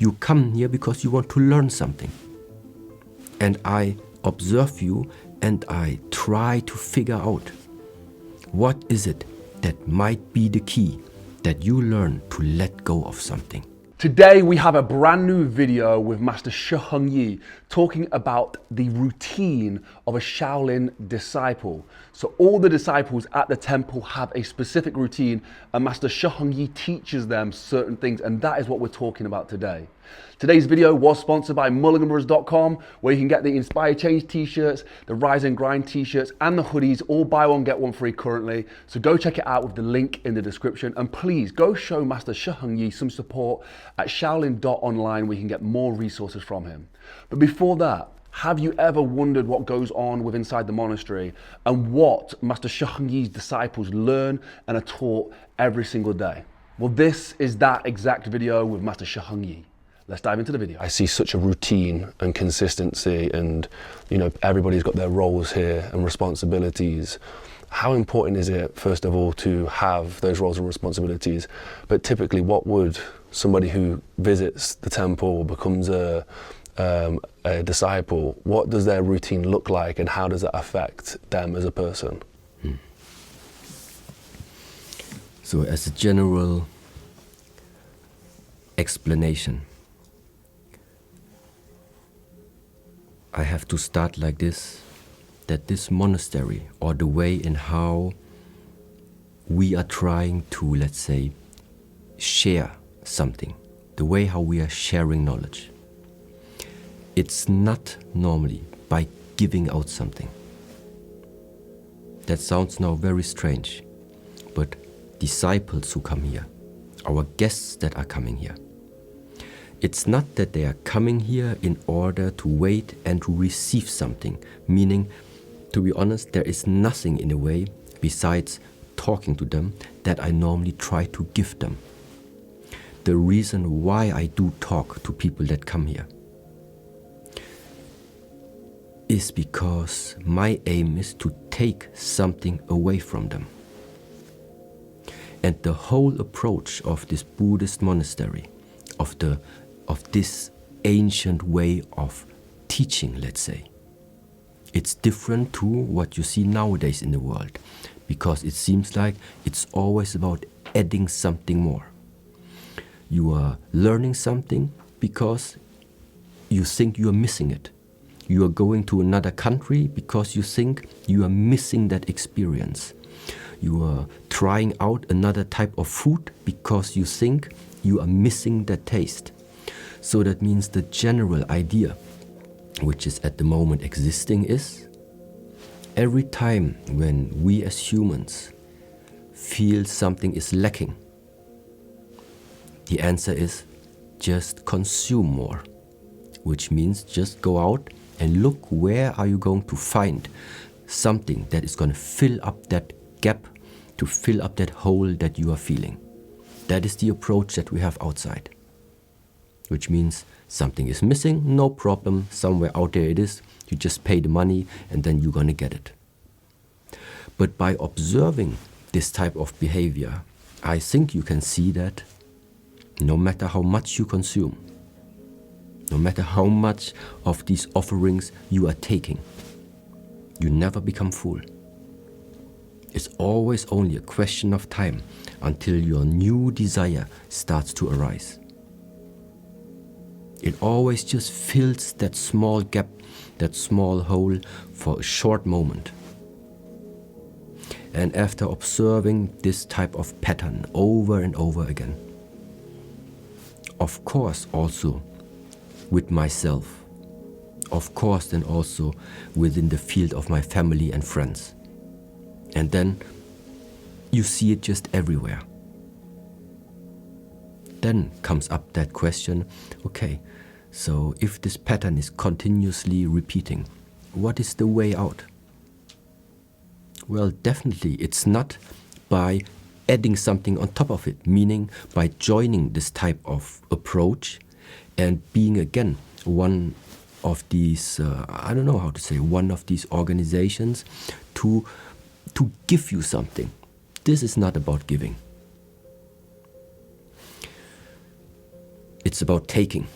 You come here because you want to learn something. And I observe you and I try to figure out what is it that might be the key that you learn to let go of something. Today we have a brand new video with Master Shi Heng Yi talking about the routine of a Shaolin disciple. So all the disciples at the temple have a specific routine and Master Shi Heng Yi teaches them certain things, and that is what we're talking about today. Today's video was sponsored by mulliganbrothers.com, where you can get the Inspire Change t-shirts, the Rise and Grind t-shirts, and the hoodies, all buy one, get one free currently. So go check it out with the link in the description. And please go show Master Shi Heng Yi some support at shaolin.online, where you can get more resources from him. But before that, have you ever wondered what goes on with inside the monastery and what Master Shi Heng Yi's disciples learn and are taught every single day? Well, this is that exact video with Master Shi Heng Yi. Let's dive into the video. I see such a routine and consistency, and everybody's got their roles here and responsibilities. How important is it, first of all, to have those roles and responsibilities? But typically, what would somebody who visits the temple, becomes a disciple, what does their routine look like, and how does that affect them as a person? So as a general explanation, I have to start like this, that this monastery, or the way in how we are trying to, let's say, share something, the way how we are sharing knowledge, it's not normally by giving out something. That sounds now very strange, but disciples who come here, our guests that are coming here, it's not that they are coming here in order to wait and to receive something, meaning, to be honest, there is nothing in a way besides talking to them that I normally try to give them. The reason why I do talk to people that come here is because my aim is to take something away from them. And the whole approach of this Buddhist monastery, of this ancient way of teaching, let's say, it's different to what you see nowadays in the world, because it seems like it's always about adding something more. You are learning something because you think you are missing it. You are going to another country because you think you are missing that experience. You are trying out another type of food because you think you are missing that taste. So that means the general idea, which is at the moment existing, is every time when we as humans feel something is lacking, the answer is just consume more, which means just go out and look where are you going to find something that is going to fill up that gap, to fill up that hole that you are feeling. That is the approach that we have outside. Which means something is missing, no problem, somewhere out there it is, you just pay the money and then you're gonna get it. But by observing this type of behavior, I think you can see that no matter how much you consume, no matter how much of these offerings you are taking, you never become full. It's always only a question of time until your new desire starts to arise. It always just fills that small gap, that small hole for a short moment. And after observing this type of pattern over and over again, of course also with myself, of course then also within the field of my family and friends. And then you see it just everywhere. Then comes up that question, okay, so if this pattern is continuously repeating, what is the way out? Well, definitely it's not by adding something on top of it, meaning by joining this type of approach and being again one of these, I don't know how to say, one of these organizations to give you something. This is not about giving. It's about taking.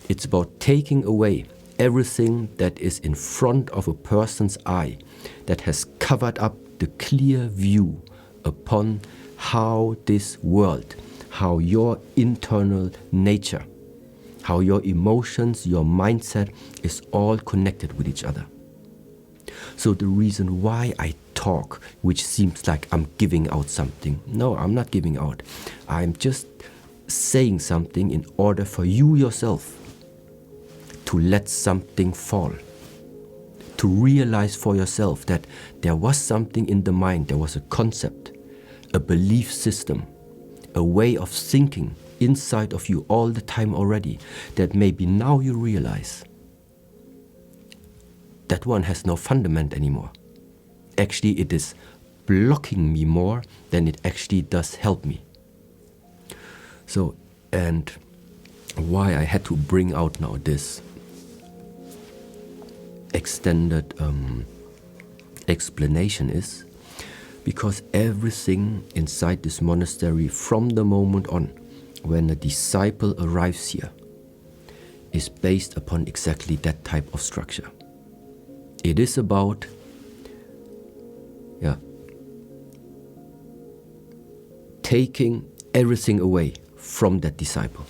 It's about taking away everything that is in front of a person's eye that has covered up the clear view upon how this world, how your internal nature, how your emotions, your mindset is all connected with each other. So the reason why I talk, which seems like I'm giving out something, no, I'm not giving out. I'm just saying something in order for you yourself to let something fall, to realize for yourself that there was something in the mind, there was a concept, a belief system, a way of thinking inside of you all the time already, that maybe now you realize that one has no fundament anymore. Actually, it is blocking me more than it actually does help me. So, and why I had to bring out now this extended explanation is because everything inside this monastery from the moment on when a disciple arrives here is based upon exactly that type of structure. It is about taking everything away from that disciple.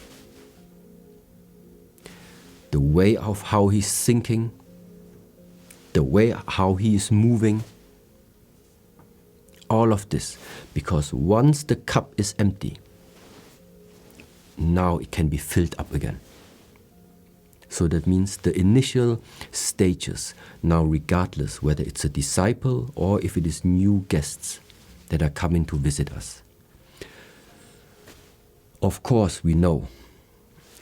The way of how he's thinking, the way how he is moving, all of this. Because once the cup is empty, now it can be filled up again. So that means the initial stages, now regardless whether it's a disciple or if it is new guests that are coming to visit us. Of course, we know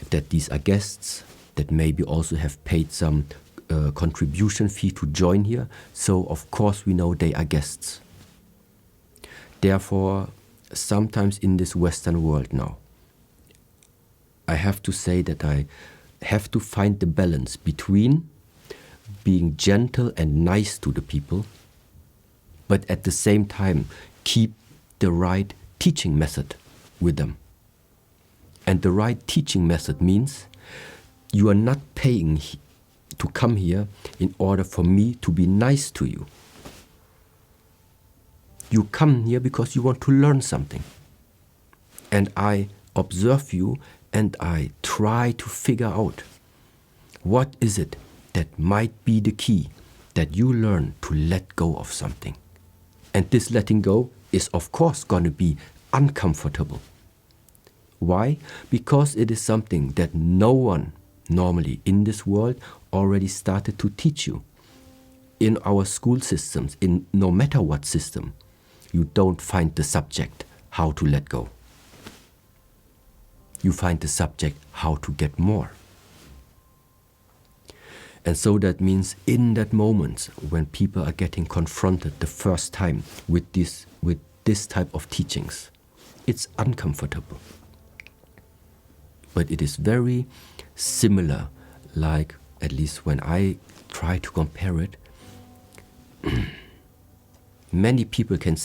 that these are guests that maybe also have paid some contribution fee to join here. So of course we know they are guests. Therefore, sometimes in this Western world now, I have to say that I have to find the balance between being gentle and nice to the people, but at the same time keep the right teaching method with them. And the right teaching method means you are not paying to come here in order for me to be nice to you. You come here because you want to learn something. And I observe you and I try to figure out what is it that might be the key that you learn to let go of something. And this letting go is of course going to be uncomfortable. Why? Because it is something that no one normally in this world already started to teach you. In our school systems, in no matter what system, you don't find the subject how to let go. You find the subject how to get more. And so that means in that moment when people are getting confronted the first time with this type of teachings, it's uncomfortable. But it is very similar, like at least when I try to compare it, many people can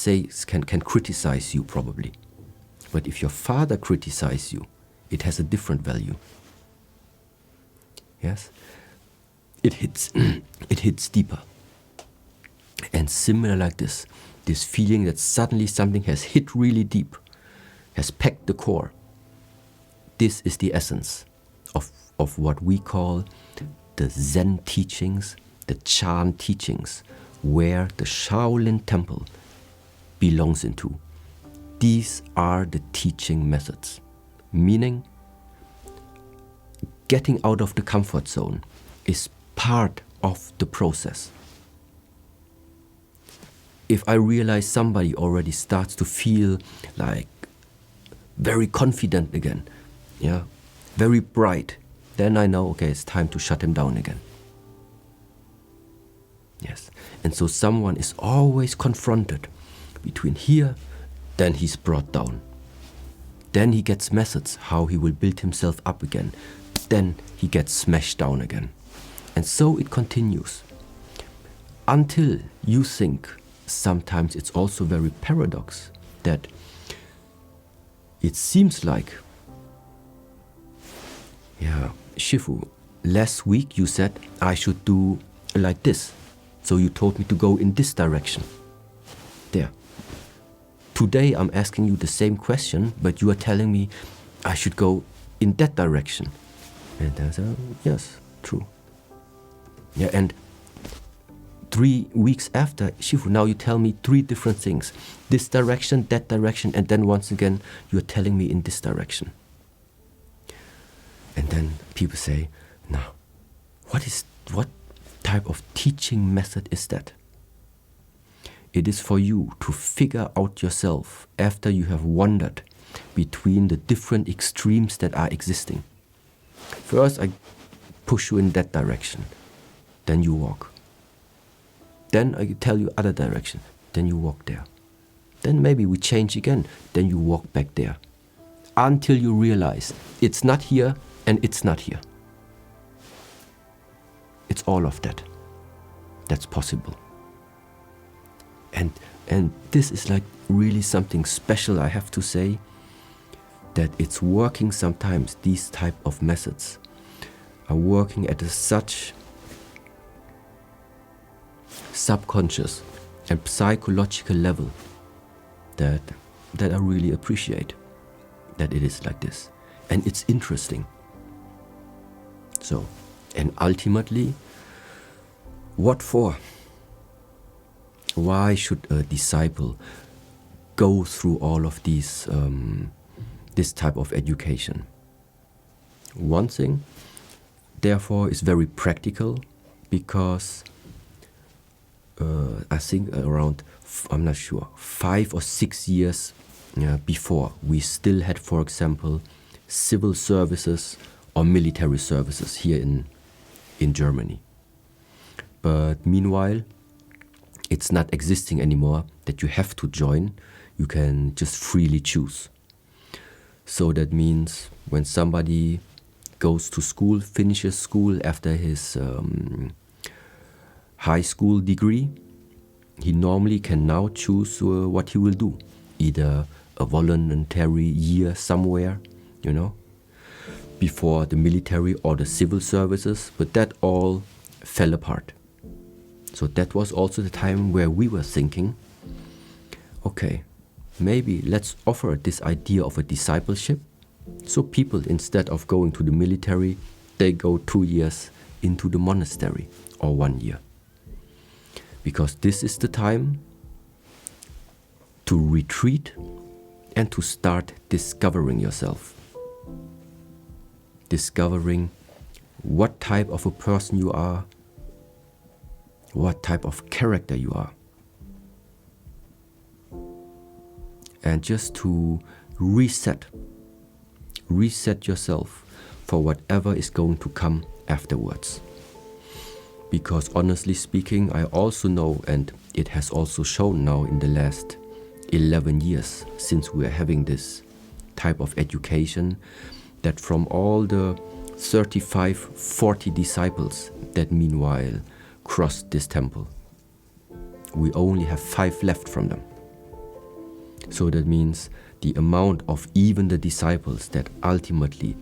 criticize you probably. But if your father criticizes you, it has a different value. Yes? It hits deeper. And similar like this feeling that suddenly something has hit really deep, has pecked the core. This is the essence of what we call the Zen teachings, the Chan teachings, where the Shaolin Temple belongs into. These are the teaching methods, meaning getting out of the comfort zone is part of the process. If I realize somebody already starts to feel like very confident again, very bright, then I know, okay, it's time to shut him down again. Yes, and so someone is always confronted between here, then he's brought down. Then he gets methods how he will build himself up again. Then he gets smashed down again. And so it continues. Until you think, sometimes it's also very paradox, that it seems like Yeah, Shifu, last week you said I should do like this. So you told me to go in this direction. There. Today I'm asking you the same question, but you are telling me I should go in that direction. And I said, yes, true. Yeah, and 3 weeks after, Shifu, now you tell me 3 different things. This direction, that direction, and then once again, you're telling me in this direction. And then people say, now, what type of teaching method is that? It is for you to figure out yourself after you have wandered between the different extremes that are existing. First, I push you in that direction, then you walk. Then I tell you other direction, then you walk there. Then maybe we change again, then you walk back there. Until you realize it's not here and it's not here. It's all of that. That's possible. And this is like really something special, I have to say, that it's working sometimes. These type of methods are working at such subconscious and psychological level that I really appreciate that it is like this. And it's interesting. So, and ultimately, what for? Why should a disciple go through all of these, this type of education? One thing, therefore, is very practical, because I think around, I'm not sure, 5 or 6 years before, we still had, for example, civil services or military services here in Germany. But meanwhile, it's not existing anymore that you have to join. You can just freely choose. So that means when somebody goes to school, finishes school after his high school degree, he normally can now choose what he will do. Either a voluntary year somewhere, you know, before the military or the civil services, but that all fell apart. So that was also the time where we were thinking, okay, maybe let's offer this idea of a discipleship. So people, instead of going to the military, they go 2 years into the monastery, or 1 year. Because this is the time to retreat and to start discovering yourself. Discovering what type of a person you are, what type of character you are. And just to reset yourself for whatever is going to come afterwards. Because honestly speaking, I also know, and it has also shown now in the last 11 years since we are having this type of education, that from all the 35, 40 disciples that meanwhile crossed this temple, we only have 5 left from them. So that means the amount of even the disciples that ultimately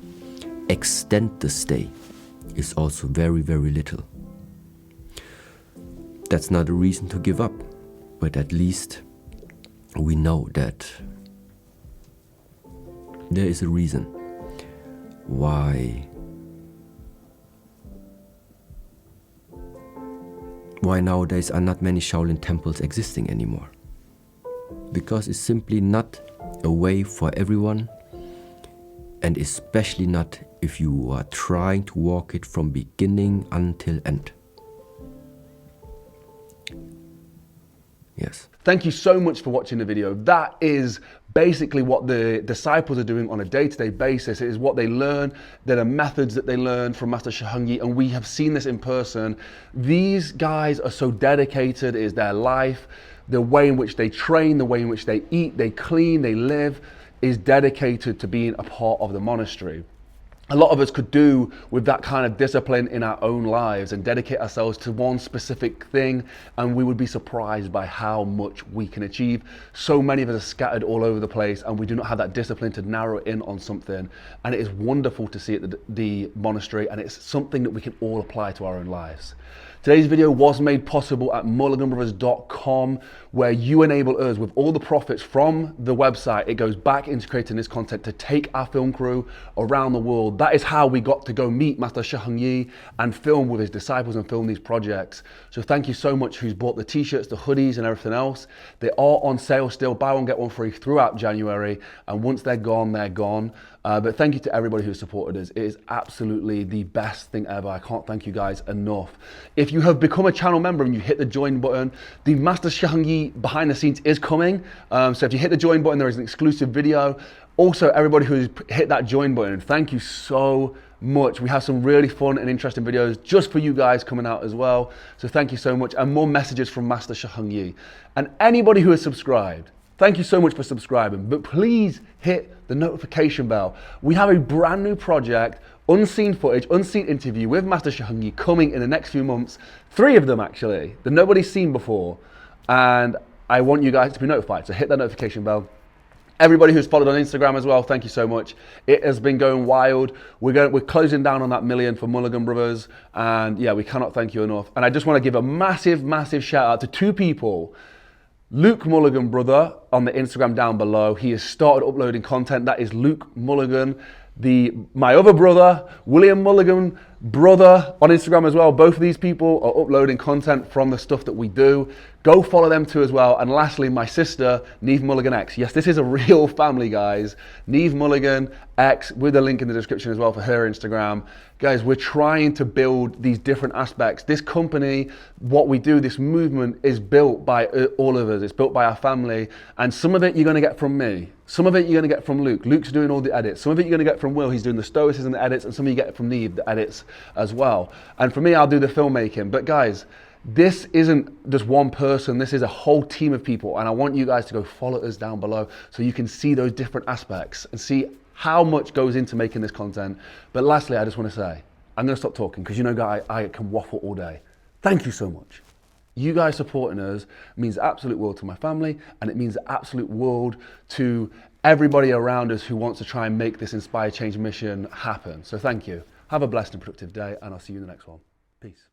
extend the stay is also very, very little. That's not a reason to give up, but at least we know that there is a reason why nowadays are not many Shaolin temples existing anymore. Because it's simply not a way for everyone, and especially not if you are trying to walk it from beginning until end. Yes. Thank you so much for watching the video. That is basically what the disciples are doing on a day-to-day basis. It is what they learn. There are methods that they learn from Master Shi Heng Yi, and we have seen this in person. These guys are so dedicated. It is their life. The way in which they train, the way in which they eat, they clean, they live, is dedicated to being a part of the monastery. a lot of us could do with that kind of discipline in our own lives and dedicate ourselves to one specific thing, and we would be surprised by how much we can achieve. So many of us are scattered all over the place and we do not have that discipline to narrow in on something, and it is wonderful to see at the monastery, and it's something that we can all apply to our own lives. Today's video was made possible at mulliganbrothers.com, where you enable us with all the profits from the website. It goes back into creating this content to take our film crew around the world. That is how we got to go meet Master Shi Heng Yi and film with his disciples and film these projects. So thank you so much who's bought the t-shirts, the hoodies and everything else. They are on sale still, buy one, get one free throughout January. And once they're gone, they're gone. But thank you to everybody who supported us. It is absolutely the best thing ever. I can't thank you guys enough. If you have become a channel member and you hit the join button, the Master Shi Heng Yi behind the scenes is coming. So if you hit the join button, there is an exclusive video. Also, everybody who's hit that join button, thank you so much. We have some really fun and interesting videos just for you guys coming out as well. So thank you so much, and more messages from Master Shi Heng Yi. And anybody who has subscribed, thank you so much for subscribing, but please hit the notification bell. We have a brand new project, unseen footage, unseen interview with Master Shi Heng Yi coming in the next few months. 3 of them actually, that nobody's seen before. And I want you guys to be notified, so hit that notification bell. Everybody who's followed on Instagram as well, thank you so much. It has been going wild. We're closing down on that million for Mulligan Brothers, and yeah, we cannot thank you enough. And I just want to give a massive, massive shout out to 2 people. Luke Mulligan brother on the Instagram down below. He has started uploading content. That is Luke Mulligan. My other brother, William Mulligan brother on Instagram as well. Both of these people are uploading content from the stuff that we do. Go follow them too as well. And lastly, my sister, Niamh Mulligan X. Yes, this is a real family, guys. Niamh Mulligan X, with a link in the description as well for her Instagram. Guys, we're trying to build these different aspects. This company, what we do, this movement is built by all of us. It's built by our family. And some of it you're going to get from me. Some of it you're going to get from Luke. Luke's doing all the edits. Some of it you're going to get from Will. He's doing the stoicism and the edits. And some of you get from Niamh, the edits as well. And for me, I'll do the filmmaking. But guys, this isn't just one person. This is a whole team of people. And I want you guys to go follow us down below so you can see those different aspects and see how much goes into making this content. But lastly, I just want to say, I'm going to stop talking because you know, guys, I can waffle all day. Thank you so much. You guys supporting us means the absolute world to my family, and it means the absolute world to everybody around us who wants to try and make this Inspire Change mission happen. So thank you. Have a blessed and productive day, and I'll see you in the next one. Peace.